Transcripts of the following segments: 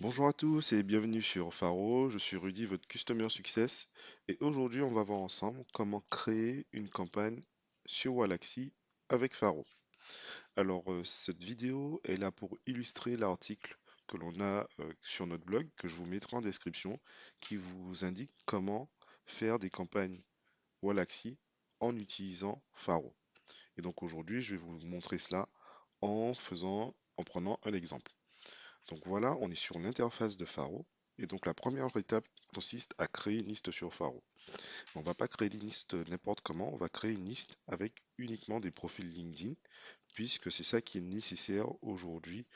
Bonjour à tous et bienvenue sur Faro, je suis Rudy, votre Customer Success et aujourd'hui on va voir ensemble comment créer une campagne sur Wallaxy avec Faro. Alors cette vidéo est là pour illustrer l'article que l'on a sur notre blog que je vous mettrai en description qui vous indique comment faire des campagnes Wallaxy en utilisant Faro. Et donc aujourd'hui je vais vous montrer cela en prenant un exemple. Donc voilà, on est sur l'interface de Faro. Et donc la première étape consiste à créer une liste sur Faro. On ne va pas créer une liste n'importe comment, on va créer une liste avec uniquement des profils LinkedIn, puisque c'est ça qui est nécessaire aujourd'hui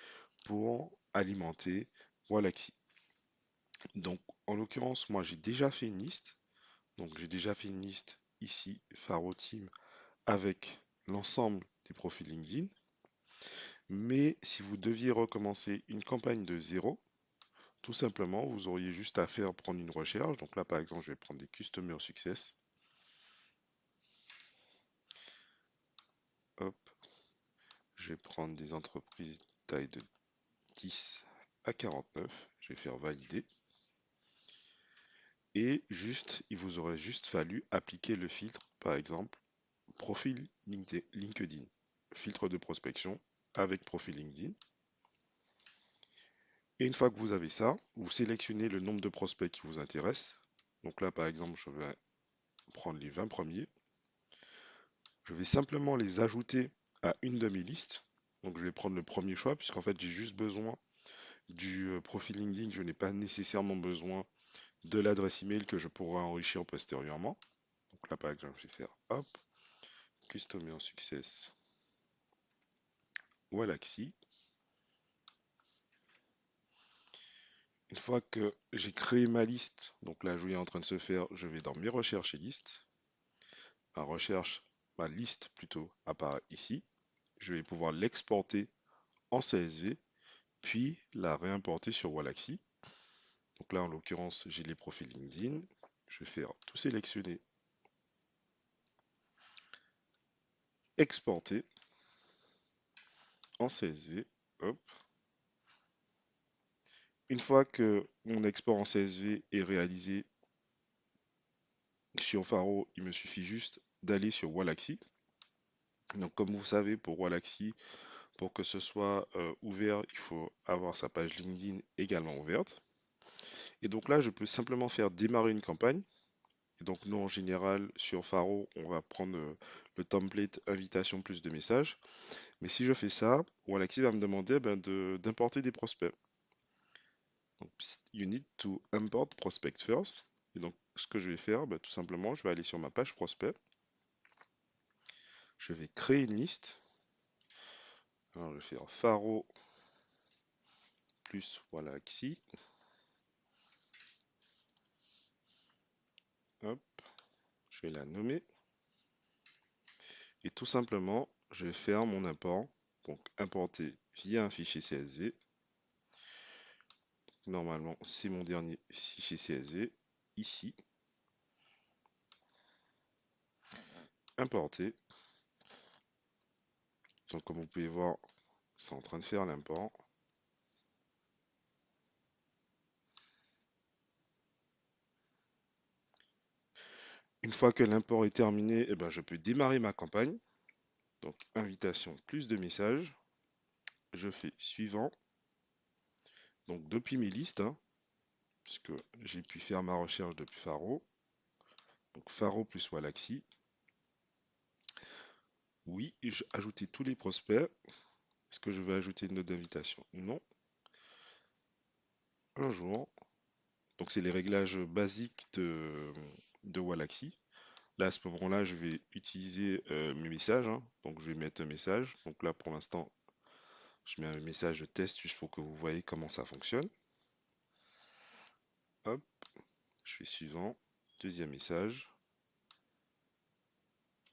pour alimenter Wallaxy. Donc en l'occurrence, moi j'ai déjà fait une liste. Donc j'ai déjà fait une liste ici, Faro Team, avec l'ensemble des profils LinkedIn. Mais si vous deviez recommencer une campagne de zéro, tout simplement, vous auriez juste à faire prendre une recherche. Donc là, par exemple, je vais prendre des Customer Success. Hop, je vais prendre des entreprises taille de 10 à 49. Je vais faire valider. Et juste, il vous aurait juste fallu appliquer le filtre, par exemple, profil LinkedIn. Filtre de prospection avec profil LinkedIn. Et une fois que vous avez ça, vous sélectionnez le nombre de prospects qui vous intéressent. Donc là, par exemple, je vais prendre les 20 premiers. Je vais simplement les ajouter à une de mes listes. Donc je vais prendre le premier choix puisqu'en fait j'ai juste besoin du profil LinkedIn. Je n'ai pas nécessairement besoin de l'adresse email que je pourrai enrichir postérieurement. Donc là par exemple je vais faire hop, Customer Success Wallaxy. Une fois que j'ai créé ma liste, donc là je est en train de se faire, je vais dans mes recherches et listes. Ma liste plutôt apparaît ici. Je vais pouvoir l'exporter en CSV puis la réimporter sur Wallaxy. Donc là, en l'occurrence, j'ai les profils LinkedIn. Je vais faire tout sélectionner, exporter en CSV. Hop. Une fois que mon export en CSV est réalisé sur Faro, il me suffit juste d'aller sur Wallaxy. Donc comme vous savez, pour Wallaxy, pour que ce soit ouvert, il faut avoir sa page LinkedIn également ouverte. Et donc là, je peux simplement faire démarrer une campagne. Et donc nous, en général, sur Faro, on va prendre le template invitation plus de messages. Mais si je fais ça, Wallaxy va me demander d'importer des prospects. Donc, you need to import prospect first. Et donc, ce que je vais faire, tout simplement, je vais aller sur ma page prospect. Je vais créer une liste. Alors, je vais faire Faro plus Wallaxy. Hop, je vais la nommer. Et tout simplement, je vais faire mon import. Donc, importer via un fichier CSV. Normalement, c'est mon dernier fichier CSV. Ici, importer. Donc, comme vous pouvez voir, c'est en train de faire l'import. Une fois que l'import est terminé, je peux démarrer ma campagne. Donc, invitation plus de messages. Je fais suivant. Donc, depuis mes listes, puisque j'ai pu faire ma recherche depuis Faro. Donc, Faro plus Wallaxy. Oui, j'ai ajouté tous les prospects. Est-ce que je vais ajouter une note d'invitation? Non. Un jour. Donc, c'est les réglages basiques de Wallaxy. Là, à ce moment-là, je vais utiliser mes messages. Donc, je vais mettre un message. Donc là, pour l'instant, je mets un message de test juste pour que vous voyez comment ça fonctionne. Hop, je fais suivant. Deuxième message.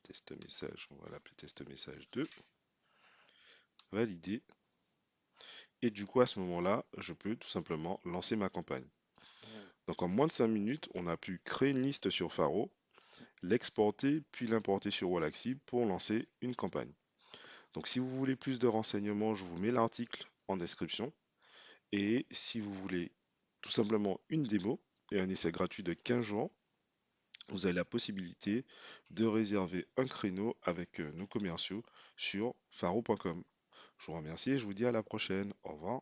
Test message, on va l'appeler test message 2. Valider. Et du coup, à ce moment-là, je peux tout simplement lancer ma campagne. Donc en moins de 5 minutes, on a pu créer une liste sur Faro, l'exporter, puis l'importer sur Wallaxy pour lancer une campagne. Donc si vous voulez plus de renseignements, je vous mets l'article en description. Et si vous voulez tout simplement une démo et un essai gratuit de 15 jours, vous avez la possibilité de réserver un créneau avec nos commerciaux sur faro.com. Je vous remercie et je vous dis à la prochaine. Au revoir.